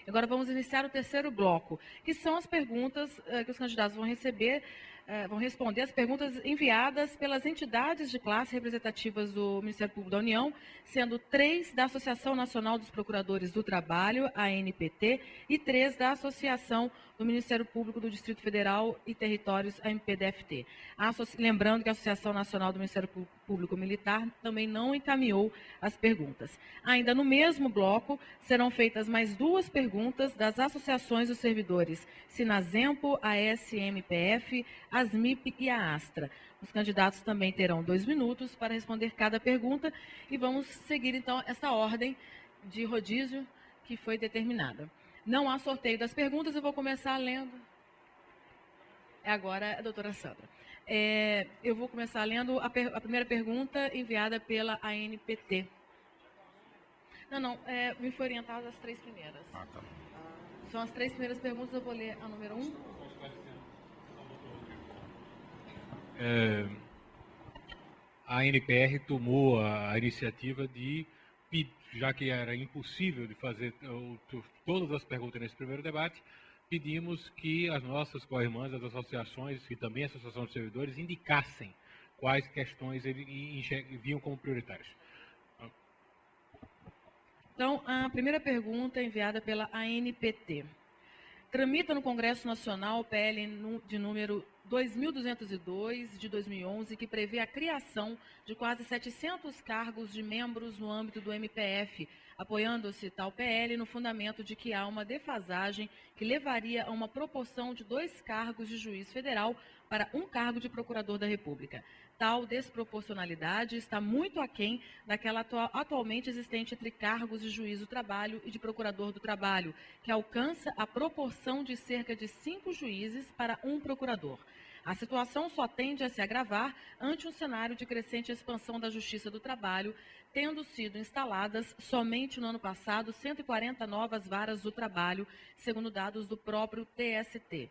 Agora vamos iniciar o terceiro bloco, que são as perguntas que os candidatos vão receber, vão responder as perguntas enviadas pelas entidades de classe representativas do Ministério Público da União, sendo 3 da Associação Nacional dos Procuradores do Trabalho, ANPT, e 3 da Associação do Ministério Público do Distrito Federal e Territórios, a MPDFT. Lembrando que a Associação Nacional do Ministério Público Militar também não encaminhou as perguntas. Ainda no mesmo bloco, serão feitas mais 2 perguntas das associações dos servidores Sinazempo, a SMPF, a ASMIP e a Astra. Os candidatos também terão 2 minutos para responder cada pergunta e vamos seguir, então, essa ordem de rodízio que foi determinada. Não há sorteio das perguntas, eu vou começar lendo. Agora, a doutora Sandra. Eu vou começar lendo a primeira pergunta enviada pela ANPT. Não, me foi orientado as 3 primeiras. Ah, tá. São as 3 primeiras perguntas, eu vou ler a número 1. A NPR tomou a iniciativa de, já que era impossível de fazer todas as perguntas nesse primeiro debate, pedimos que as nossas co-irmãs, as associações e também a Associação de Servidores indicassem quais questões eles viam como prioritárias. Então, a primeira pergunta enviada pela ANPT. Tramita no Congresso Nacional o PL de número 2202 de 2011, que prevê a criação de quase 700 cargos de membros no âmbito do MPF, apoiando-se tal PL no fundamento de que há uma defasagem que levaria a uma proporção de 2 cargos de juiz federal para 1 cargo de procurador da República. Tal desproporcionalidade está muito aquém daquela atualmente existente entre cargos de juiz do trabalho e de procurador do trabalho, que alcança a proporção de cerca de 5 juízes para 1 procurador. A situação só tende a se agravar ante um cenário de crescente expansão da Justiça do Trabalho, tendo sido instaladas somente no ano passado 140 novas varas do trabalho, segundo dados do próprio TST.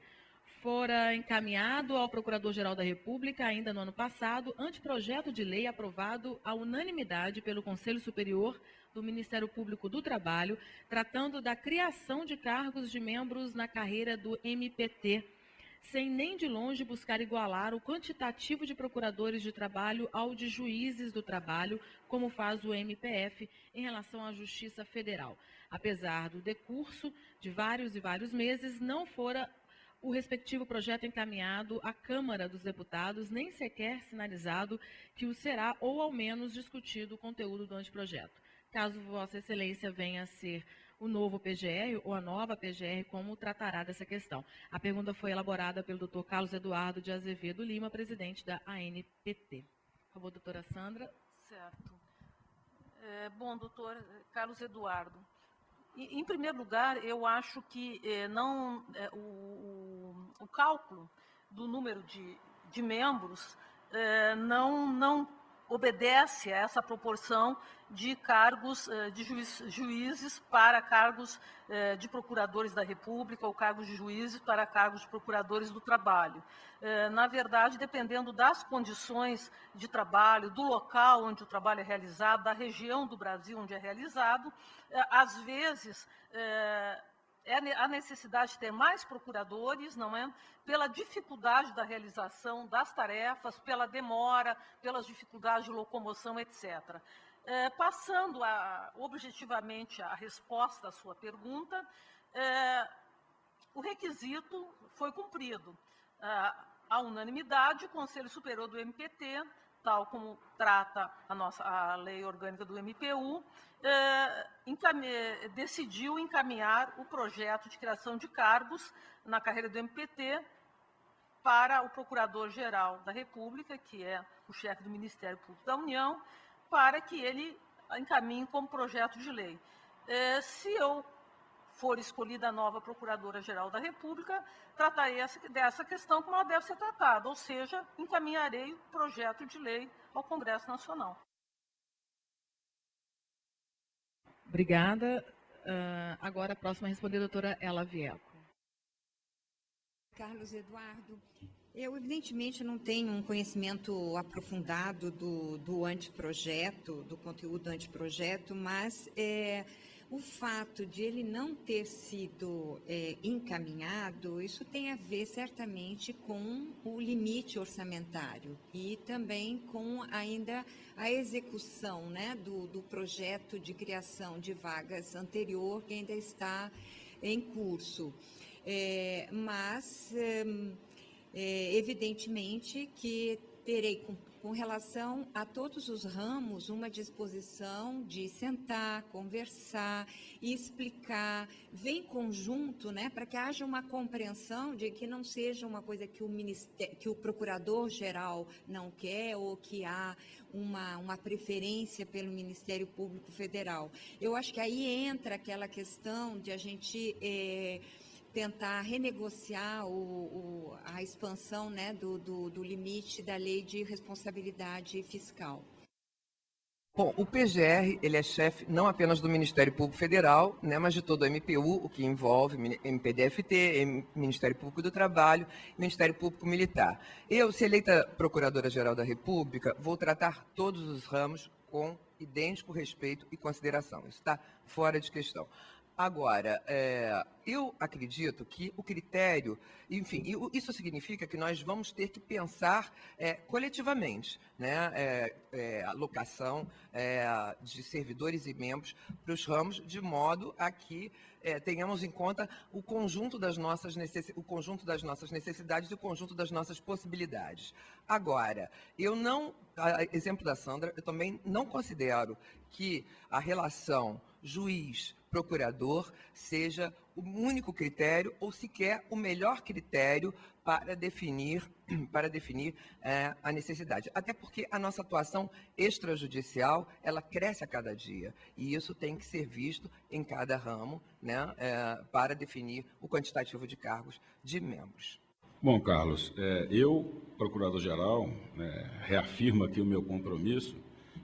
Fora encaminhado ao Procurador-Geral da República, ainda no ano passado, anteprojeto de lei aprovado à unanimidade pelo Conselho Superior do Ministério Público do Trabalho, tratando da criação de cargos de membros na carreira do MPT, sem nem de longe buscar igualar o quantitativo de procuradores de trabalho ao de juízes do trabalho, como faz o MPF em relação à Justiça Federal. Apesar do decurso de vários meses, não fora o respectivo projeto encaminhado à Câmara dos Deputados, nem sequer sinalizado que o será, ou ao menos discutido o conteúdo do anteprojeto. Caso Vossa Excelência venha a ser o novo PGR ou a nova PGR, como tratará dessa questão? A pergunta foi elaborada pelo Dr. Carlos Eduardo de Azevedo Lima, presidente da ANPT. Por favor, doutora Sandra. Certo. Bom, doutor Carlos Eduardo, em primeiro lugar, eu acho que o cálculo do número de membros não obedece a essa proporção de cargos de juízes para cargos de procuradores da República ou cargos de juízes para cargos de procuradores do trabalho. Na verdade, dependendo das condições de trabalho, do local onde o trabalho é realizado, da região do Brasil onde é realizado, às vezes a necessidade de ter mais procuradores, não é? Pela dificuldade da realização das tarefas, pela demora, pelas dificuldades de locomoção, etc. Passando objetivamente a resposta à sua pergunta, o requisito foi cumprido. À unanimidade, o Conselho Superior do MPT, tal como trata a lei orgânica do MPU, decidiu encaminhar o projeto de criação de cargos na carreira do MPT para o Procurador-Geral da República, que é o chefe do Ministério Público da União, para que ele encaminhe como projeto de lei. Se eu for escolhida a nova Procuradora-Geral da República, tratarei dessa questão como ela deve ser tratada, ou seja, encaminharei o projeto de lei ao Congresso Nacional. Obrigada. Agora a próxima a responder, a doutora Ela Vieco. Carlos Eduardo, eu evidentemente não tenho um conhecimento aprofundado do anteprojeto, do conteúdo do anteprojeto, mas O fato de ele não ter sido encaminhado, isso tem a ver certamente com o limite orçamentário e também com ainda a execução, né, do projeto de criação de vagas anterior, que ainda está em curso. Mas, evidentemente, que terei, com relação a todos os ramos, uma disposição de sentar, conversar e explicar, ver em conjunto, né, para que haja uma compreensão de que não seja uma coisa que o procurador-geral não quer ou que há uma preferência pelo Ministério Público Federal. Eu acho que aí entra aquela questão de a gente tentar renegociar a expansão, né, do limite da lei de responsabilidade fiscal. Bom, o PGR, ele é chefe não apenas do Ministério Público Federal, né, mas de todo o MPU, o que envolve MPDFT, Ministério Público do Trabalho e Ministério Público Militar. Eu, se eleita Procuradora-Geral da República, vou tratar todos os ramos com idêntico respeito e consideração. Isso está fora de questão. Agora, eu acredito que o critério, enfim, isso significa que nós vamos ter que pensar coletivamente, né, a alocação de servidores e membros para os ramos, de modo a que tenhamos em conta o conjunto das nossas necessidades e o conjunto das nossas possibilidades. Agora, exemplo da Sandra, eu também não considero que a relação juiz-procurador seja o único critério ou sequer o melhor critério para definir a necessidade. Até porque a nossa atuação extrajudicial, ela cresce a cada dia. E isso tem que ser visto em cada ramo, né, para definir o quantitativo de cargos de membros. Bom, Carlos, eu, Procurador-Geral, reafirmo aqui o meu compromisso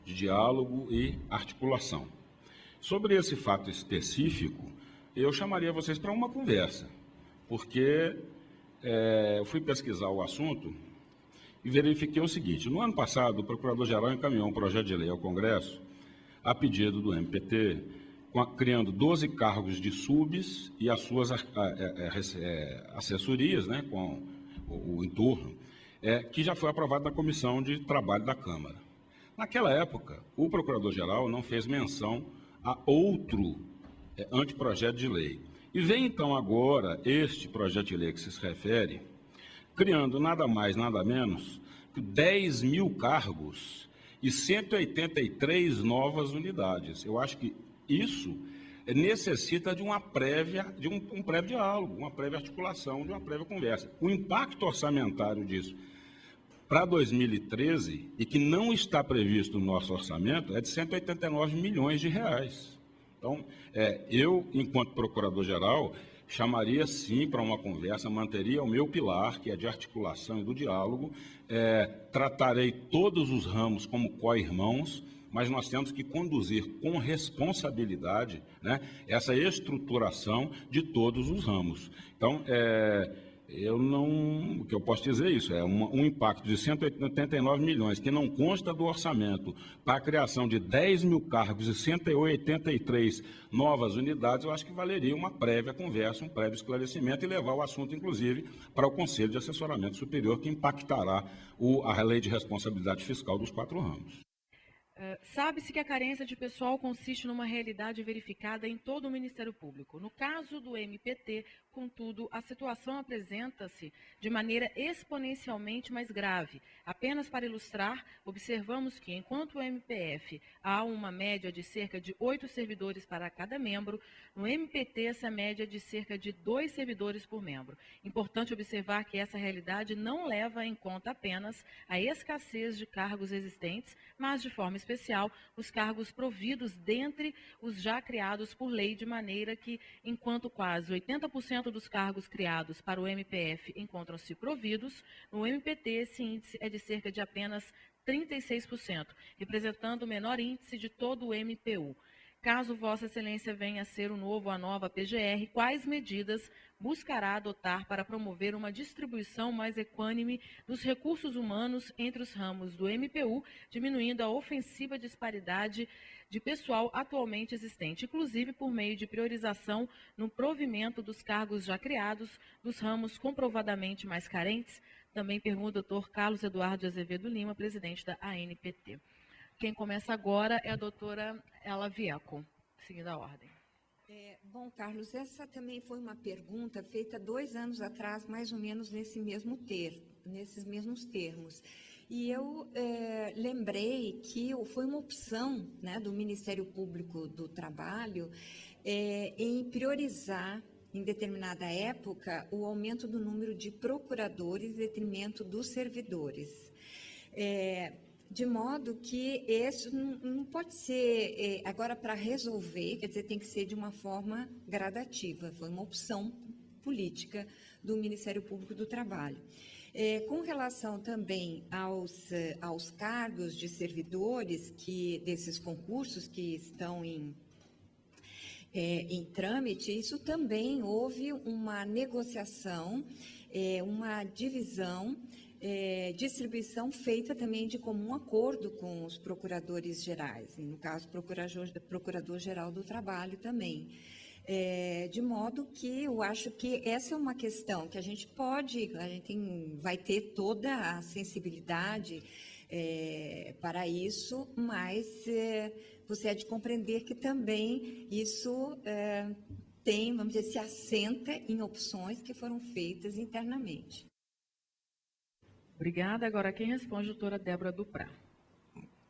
de diálogo e articulação. Sobre esse fato específico, eu chamaria vocês para uma conversa, porque eu fui pesquisar o assunto e verifiquei o seguinte: no ano passado, o Procurador-Geral encaminhou um projeto de lei ao Congresso, a pedido do MPT, criando 12 cargos de subs e as suas assessorias, né, com o entorno, que já foi aprovado na Comissão de Trabalho da Câmara. Naquela época, o Procurador-Geral não fez menção a outro anteprojeto de lei. E vem então agora este projeto de lei que se refere, criando nada mais, nada menos que 10 mil cargos e 183 novas unidades. Eu acho que isso necessita de uma prévia, de um prévio diálogo, uma prévia articulação, de uma prévia conversa. O impacto orçamentário disso para 2013, e que não está previsto no nosso orçamento, é de 189 milhões de reais. Então, eu, enquanto Procurador-Geral, chamaria sim para uma conversa, manteria o meu pilar, que é de articulação e do diálogo, tratarei todos os ramos como co-irmãos, mas nós temos que conduzir com responsabilidade, né, essa estruturação de todos os ramos. Então, o que eu posso dizer é isso, um impacto de 189 milhões, que não consta do orçamento, para a criação de 10 mil cargos e 183 novas unidades, eu acho que valeria uma prévia conversa, um prévio esclarecimento e levar o assunto, inclusive, para o Conselho de Assessoramento Superior, que impactará a lei de responsabilidade fiscal dos 4 ramos. Sabe-se que a carência de pessoal consiste numa realidade verificada em todo o Ministério Público. No caso do MPT, contudo, a situação apresenta-se de maneira exponencialmente mais grave. Apenas para ilustrar, observamos que, enquanto o MPF há uma média de cerca de 8 servidores para cada membro, no MPT essa média é de cerca de 2 servidores por membro. Importante observar que essa realidade não leva em conta apenas a escassez de cargos existentes, mas, de forma especial, os cargos providos dentre os já criados por lei, de maneira que, enquanto quase 80% dos cargos criados para o MPF encontram-se providos, no MPT esse índice é de cerca de apenas 36%, representando o menor índice de todo o MPU. Caso Vossa Excelência venha a ser o novo ou a nova PGR, quais medidas buscará adotar para promover uma distribuição mais equânime dos recursos humanos entre os ramos do MPU, diminuindo a ofensiva disparidade de pessoal atualmente existente, inclusive por meio de priorização no provimento dos cargos já criados dos ramos comprovadamente mais carentes? Também pergunta o doutor Carlos Eduardo de Azevedo Lima, presidente da ANPT. Quem começa agora é a doutora Ela Vieco, seguindo a ordem. Bom, Carlos, essa também foi uma pergunta feita 2 anos atrás, mais ou menos nesses mesmos termos. E eu lembrei que foi uma opção, né, do Ministério Público do Trabalho em priorizar, em determinada época, o aumento do número de procuradores em detrimento dos servidores. De modo que isso não pode ser, agora para resolver, quer dizer, tem que ser de uma forma gradativa, foi uma opção política do Ministério Público do Trabalho. Com relação também aos cargos de servidores desses concursos que estão em trâmite, isso também houve uma negociação, uma divisão, distribuição feita também de comum acordo com os procuradores gerais, e no caso, Procurador-Geral do Trabalho também. De modo que eu acho que essa é uma questão que a gente vai ter toda a sensibilidade para isso, mas você há de compreender que também isso vamos dizer, se assenta em opções que foram feitas internamente. Obrigada. Agora quem responde, a doutora Débora Duprá.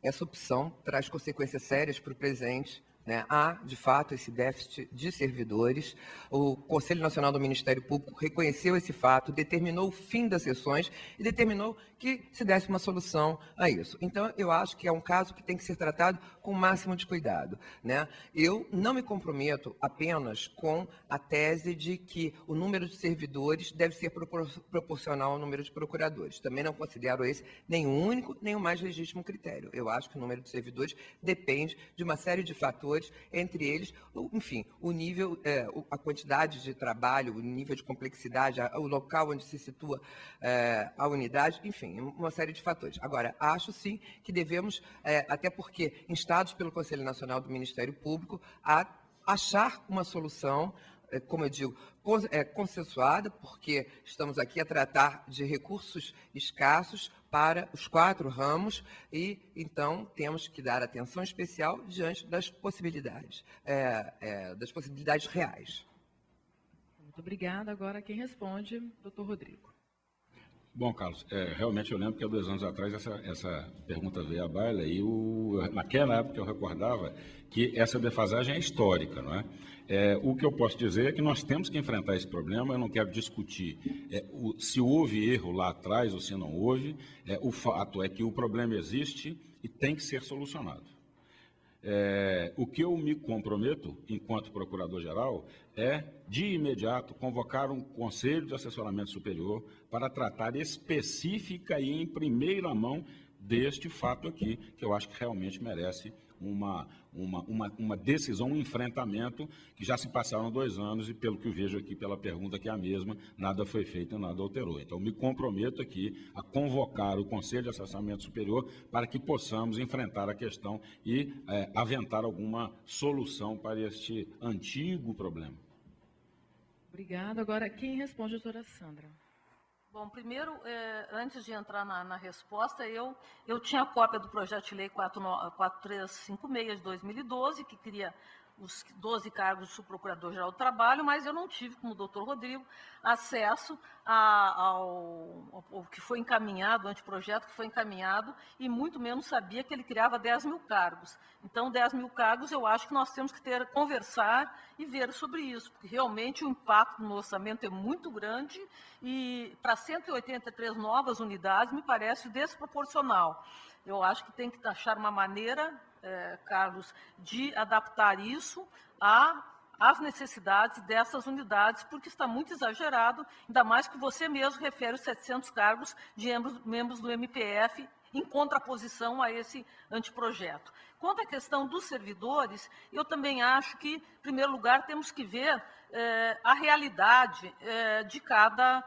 Essa opção traz consequências sérias para o presente. Né? Há, de fato, esse déficit de servidores. O Conselho Nacional do Ministério Público reconheceu esse fato, determinou o fim das sessões e determinou que se desse uma solução a isso. Então, eu acho que é um caso que tem que ser tratado com o máximo de cuidado. Né? Eu não me comprometo apenas com a tese de que o número de servidores deve ser proporcional ao número de procuradores. Também não considero esse nem o único, nem o mais legítimo critério. Eu acho que o número de servidores depende de uma série de fatores, entre eles, enfim, o nível, a quantidade de trabalho, o nível de complexidade, o local onde se situa a unidade, enfim, uma série de fatores. Agora, acho sim que devemos, até porque instados pelo Conselho Nacional do Ministério Público, a achar uma solução, como eu digo, consensuada, porque estamos aqui a tratar de recursos escassos para os 4 ramos e, então, temos que dar atenção especial diante das possibilidades reais. Muito obrigada. Agora quem responde, doutor Rodrigo. Bom, Carlos, realmente eu lembro que há 2 anos atrás essa pergunta veio à baila e naquela época eu recordava que essa defasagem é histórica, não é? O que eu posso dizer é que nós temos que enfrentar esse problema. Eu não quero discutir se houve erro lá atrás ou se não houve. O fato é que o problema existe e tem que ser solucionado. O que eu me comprometo, enquanto Procurador-Geral, é, de imediato, convocar um Conselho de Assessoramento Superior para tratar específica e em primeira mão deste fato aqui, que eu acho que realmente merece uma decisão, um enfrentamento, que já se passaram 2 anos e, pelo que eu vejo aqui, pela pergunta que é a mesma, nada foi feito e nada alterou. Então, me comprometo aqui a convocar o Conselho de Assessoramento Superior para que possamos enfrentar a questão e aventar alguma solução para este antigo problema. Obrigada. Agora, quem responde, a doutora Sandra. Bom, primeiro, antes de entrar na resposta, eu tinha a cópia do projeto de lei 4356 de 2012, que cria os 12 cargos do Subprocurador-Geral do Trabalho, mas eu não tive, como o doutor Rodrigo, acesso ao que foi encaminhado, o anteprojeto que foi encaminhado, e muito menos sabia que ele criava 10 mil cargos. Então, 10 mil cargos, eu acho que nós temos que conversar e ver sobre isso, porque realmente o impacto no orçamento é muito grande e para 183 novas unidades me parece desproporcional. Eu acho que tem que achar uma maneira, Carlos, de adaptar isso às necessidades dessas unidades, porque está muito exagerado, ainda mais que você mesmo refere os 700 cargos de membros do MPF em contraposição a esse anteprojeto. Quanto à questão dos servidores, eu também acho que, em primeiro lugar, temos que ver a realidade de cada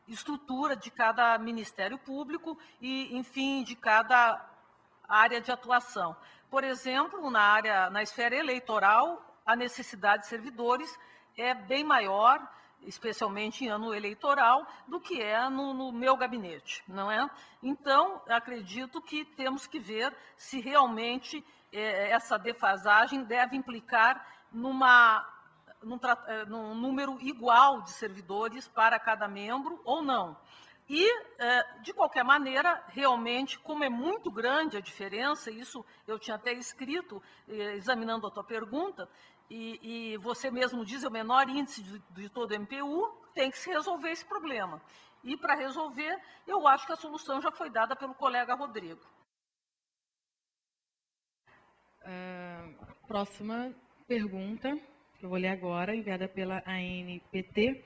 estrutura, de cada Ministério Público e, enfim, de cada área de atuação. Por exemplo, na esfera eleitoral, a necessidade de servidores é bem maior, especialmente em ano eleitoral, do que é no meu gabinete, não é? Então, acredito que temos que ver se realmente essa defasagem deve implicar num número igual de servidores para cada membro ou não. E, de qualquer maneira, realmente, como é muito grande a diferença, isso eu tinha até escrito, examinando a tua pergunta, e você mesmo diz, é o menor índice de todo o MPU, tem que se resolver esse problema. E, para resolver, eu acho que a solução já foi dada pelo colega Rodrigo. Próxima pergunta, que eu vou ler agora, enviada pela ANPT.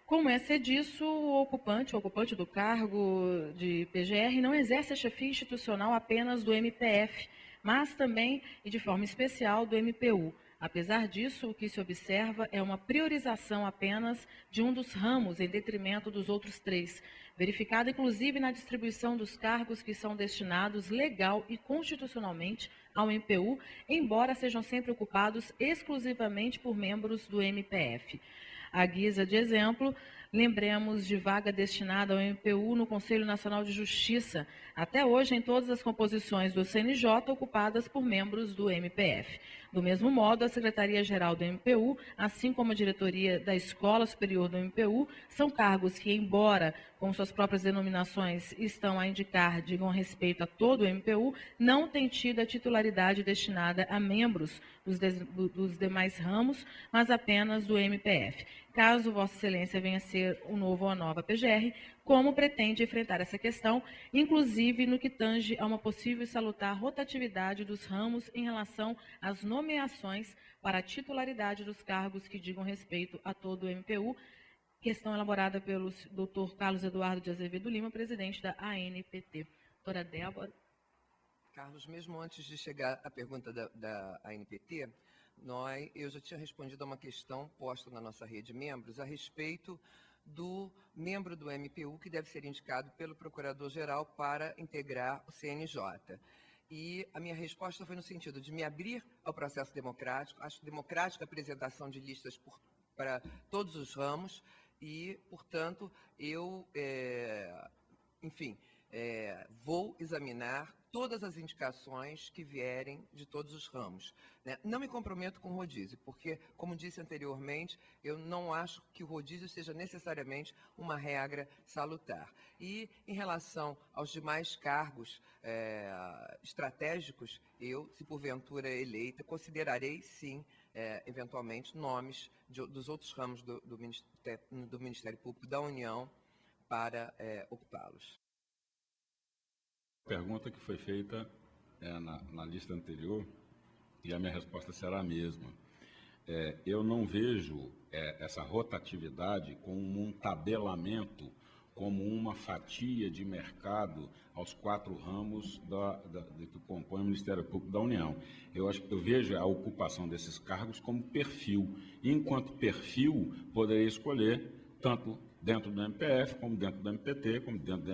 Como é ser disso, o ocupante do cargo de PGR não exerce a chefia institucional apenas do MPF, mas também e de forma especial do MPU. Apesar disso, o que se observa é uma priorização apenas de um dos ramos em detrimento dos outros 3, verificada inclusive na distribuição dos cargos que são destinados legal e constitucionalmente ao MPU, embora sejam sempre ocupados exclusivamente por membros do MPF. À guisa de exemplo, lembremos de vaga destinada ao MPU no Conselho Nacional de Justiça, até hoje em todas as composições do CNJ ocupadas por membros do MPF. Do mesmo modo, a Secretaria-Geral do MPU, assim como a diretoria da Escola Superior do MPU, são cargos que, embora com suas próprias denominações estão a indicar, digam respeito a todo o MPU, não têm tido a titularidade destinada a membros dos demais ramos, mas apenas do MPF. Caso Vossa Excelência venha a ser o novo ou a nova PGR, como pretende enfrentar essa questão, inclusive no que tange a uma possível e salutar rotatividade dos ramos em relação às nomeações para a titularidade dos cargos que digam respeito a todo o MPU, questão elaborada pelo Dr. Carlos Eduardo de Azevedo Lima, presidente da ANPT. Doutora Débora. Carlos, mesmo antes de chegar à pergunta da ANPT, eu já tinha respondido a uma questão posta na nossa rede de membros a respeito do membro do MPU que deve ser indicado pelo Procurador-Geral para integrar o CNJ. E a minha resposta foi no sentido de me abrir ao processo democrático, acho democrática a apresentação de listas para todos os ramos e, portanto, eu, vou examinar todas as indicações que vierem de todos os ramos, né? Não me comprometo com o rodízio, porque, como disse anteriormente, eu não acho que o rodízio seja necessariamente uma regra salutar. E, em relação aos demais cargos estratégicos, eu, se porventura eleita, considerarei, sim, eventualmente, nomes dos outros ramos do Ministério Público da União para ocupá-los. Pergunta que foi feita na lista anterior, e a minha resposta será a mesma. Eu não vejo essa rotatividade como um tabelamento, como uma fatia de mercado aos 4 ramos que compõem o Ministério Público da União. Eu vejo a ocupação desses cargos como perfil. E, enquanto perfil, poderia escolher tanto dentro do MPF, como dentro do MPT, como dentro do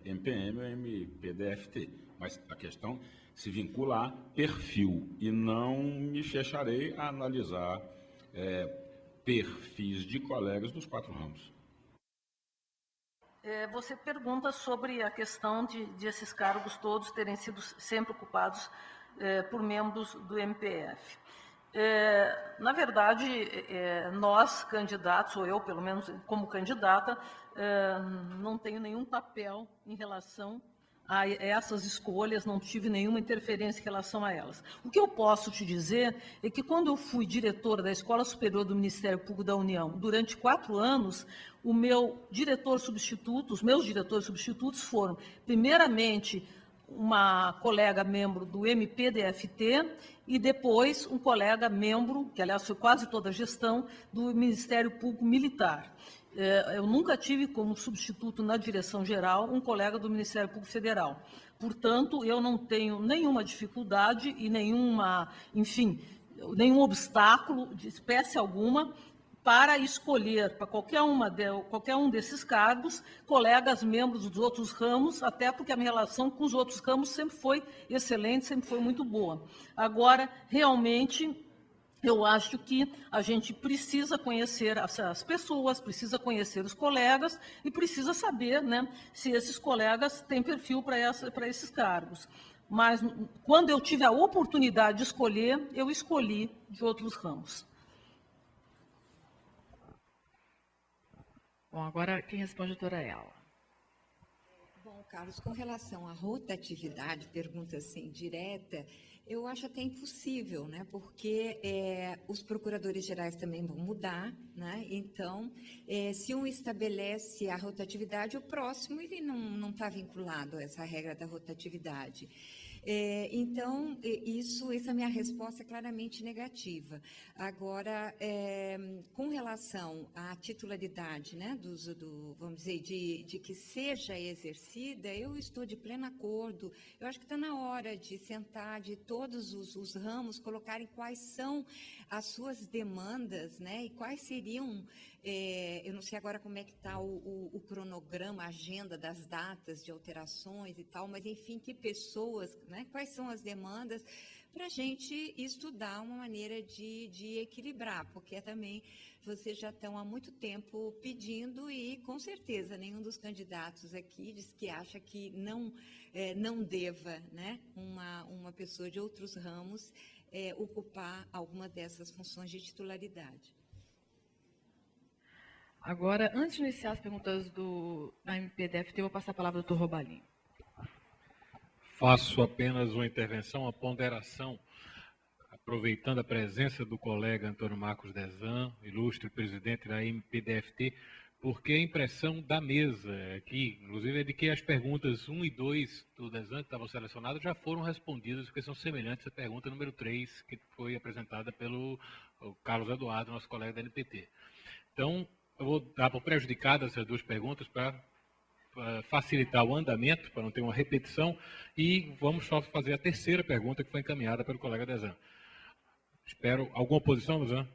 MPM ou MPDFT. Mas a questão se vincula a perfil e não me fecharei a analisar perfis de colegas dos 4 ramos. Você pergunta sobre a questão de esses cargos todos terem sido sempre ocupados por membros do MPF. Na verdade, nós, candidatos, ou eu, pelo menos, como candidata, não tenho nenhum papel em relação a essas escolhas, não tive nenhuma interferência em relação a elas. O que eu posso te dizer é que, quando eu fui diretora da Escola Superior do Ministério Público da União, durante 4 anos, os meus diretores substitutos foram, primeiramente, uma colega membro do MPDFT e depois um colega membro, que aliás foi quase toda a gestão, do Ministério Público Militar. Eu nunca tive como substituto na direção geral um colega do Ministério Público Federal. Portanto, eu não tenho nenhuma dificuldade e enfim, nenhum obstáculo de espécie alguma para escolher para qualquer um desses cargos colegas membros dos outros ramos, até porque a minha relação com os outros ramos sempre foi excelente, sempre foi muito boa. Agora, realmente, eu acho que a gente precisa conhecer as pessoas, precisa conhecer os colegas e precisa saber, né, se esses colegas têm perfil para esses cargos. Mas, quando eu tive a oportunidade de escolher, eu escolhi de outros ramos. Bom, agora quem responde, doutora Ela. Bom, Carlos, com relação à rotatividade, pergunta assim, direta, eu acho até impossível, né? Porque os procuradores gerais também vão mudar, né? Então, se um estabelece a rotatividade, o próximo ele não está vinculado a essa regra da rotatividade. Então, essa minha resposta é claramente negativa. Agora, com relação à titularidade, né, vamos dizer, de que seja exercida, eu estou de pleno acordo. Eu acho que está na hora de sentar, de todos os ramos colocarem quais são as suas demandas, né, e quais seriam, eu não sei agora como é que está o cronograma, a agenda das datas de alterações e tal, mas, enfim, que pessoas, né, quais são as demandas, para a gente estudar uma maneira de equilibrar, porque também vocês já estão há muito tempo pedindo e, com certeza, nenhum dos candidatos aqui diz que acha que não deva, né, uma pessoa de outros ramos ocupar alguma dessas funções de titularidade. Agora, antes de iniciar as perguntas da MPDFT, eu vou passar a palavra ao doutor Robalim. Faço apenas uma intervenção, uma ponderação, aproveitando a presença do colega Antônio Marcos Dezan, ilustre presidente da MPDFT, porque a impressão da mesa aqui, inclusive, é de que as perguntas 1 e 2 do Dezan, que estavam selecionadas, já foram respondidas, porque são semelhantes à pergunta número 3, que foi apresentada pelo Carlos Eduardo, nosso colega da NPT. Então, eu vou dar por prejudicadas essas duas perguntas para facilitar o andamento, para não ter uma repetição, e vamos só fazer a terceira pergunta que foi encaminhada pelo colega Dezan. Espero alguma oposição, Dezan?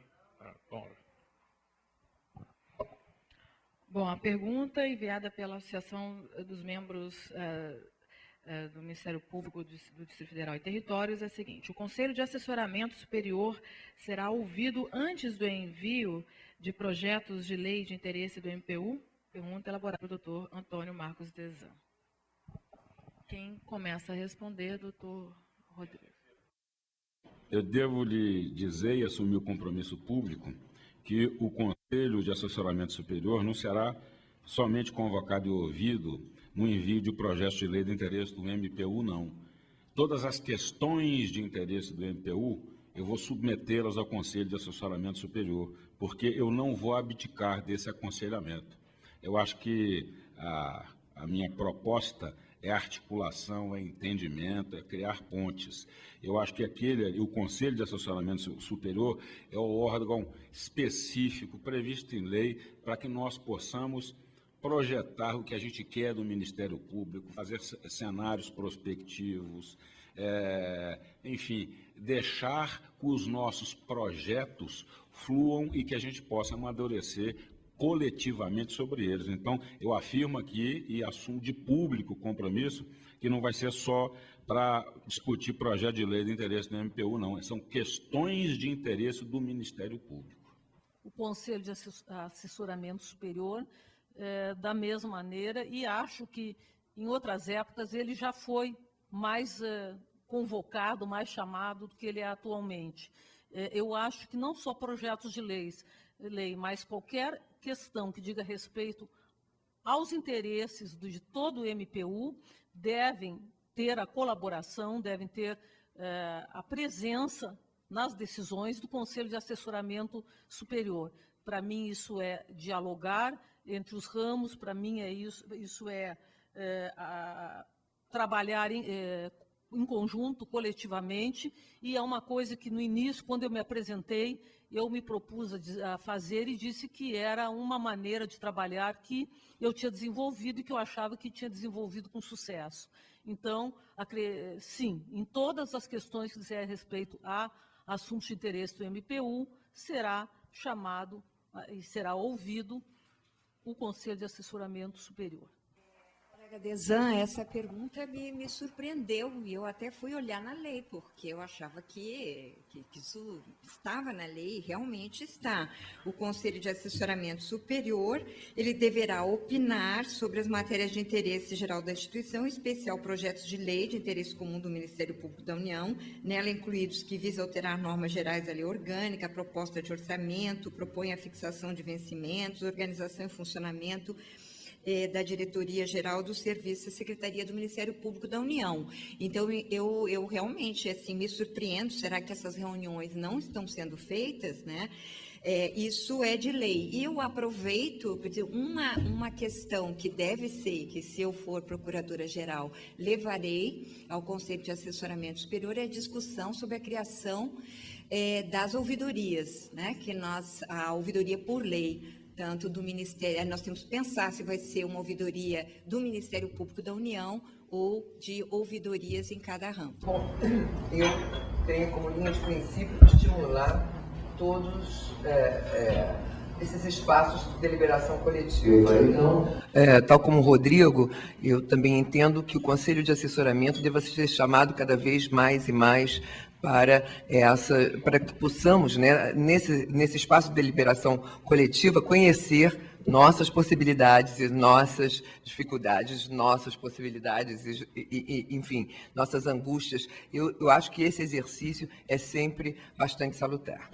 Bom, a pergunta enviada pela Associação dos Membros do Ministério Público do Distrito Federal e Territórios é a seguinte: o Conselho de Assessoramento Superior será ouvido antes do envio de projetos de lei de interesse do MPU? Pergunta elaborada pelo doutor Antônio Marcos Dezan. Quem começa a responder, doutor Rodrigo. Eu devo lhe dizer e assumir o compromisso público que o Conselho de Assessoramento Superior não será somente convocado e ouvido no envio de projetos de lei de interesse do MPU, não. Todas as questões de interesse do MPU, eu vou submetê-las ao Conselho de Assessoramento Superior, porque eu não vou abdicar desse aconselhamento. Eu acho que a minha proposta é articulação, é entendimento, é criar pontes. Eu acho que o Conselho de Assessoramento Superior é o órgão específico previsto em lei para que nós possamos projetar o que a gente quer do Ministério Público, fazer cenários prospectivos, enfim, deixar que os nossos projetos fluam e que a gente possa amadurecer coletivamente sobre eles. Então, eu afirmo aqui e assumo de público o compromisso que não vai ser só para discutir projeto de lei de interesse do MPU, não. São questões de interesse do Ministério Público. O Conselho de Assessoramento Superior, da mesma maneira, e acho que em outras épocas ele já foi mais convocado, mais chamado do que ele é atualmente. Eu acho que não só projetos de lei, mas qualquer questão que diga respeito aos interesses de todo o MPU devem ter a colaboração, devem ter a presença nas decisões do Conselho de Assessoramento Superior. Para mim, isso é dialogar entre os ramos, para mim, isso é trabalhar em conjunto, coletivamente, e é uma coisa que no início, quando eu me apresentei, eu me propus a fazer e disse que era uma maneira de trabalhar que eu tinha desenvolvido e que eu achava que tinha desenvolvido com sucesso. Então, sim, em todas as questões que dizem respeito a assuntos de interesse do MPU, será chamado e será ouvido o Conselho de Assessoramento Superior. Colega Desan, essa pergunta me surpreendeu e eu até fui olhar na lei, porque eu achava que isso estava na lei e realmente está. O Conselho de Assessoramento Superior, ele deverá opinar sobre as matérias de interesse geral da instituição, em especial projetos de lei de interesse comum do Ministério Público da União, nela incluídos que visa alterar normas gerais da lei orgânica, a proposta de orçamento, propõe a fixação de vencimentos, organização e funcionamento da Diretoria-Geral do Serviço da Secretaria do Ministério Público da União. Então, eu realmente assim, me surpreendo, será que essas reuniões não estão sendo feitas, né? Isso é de lei. E eu aproveito, porque uma questão que deve ser, que se eu for procuradora-geral, levarei ao Conselho de Assessoramento Superior, é a discussão sobre a criação das ouvidorias, né? Que a ouvidoria por lei, tanto do Ministério, nós temos que pensar se vai ser uma ouvidoria do Ministério Público da União ou de ouvidorias em cada ramo. Bom, eu tenho como linha de princípio estimular todos esses espaços de deliberação coletiva. Então, tal como o Rodrigo, eu também entendo que o Conselho de Assessoramento deva ser chamado cada vez mais e mais para que possamos, né, nesse espaço de deliberação coletiva, conhecer nossas possibilidades e nossas dificuldades, nossas possibilidades e enfim, nossas angústias. Eu acho que esse exercício é sempre bastante salutar.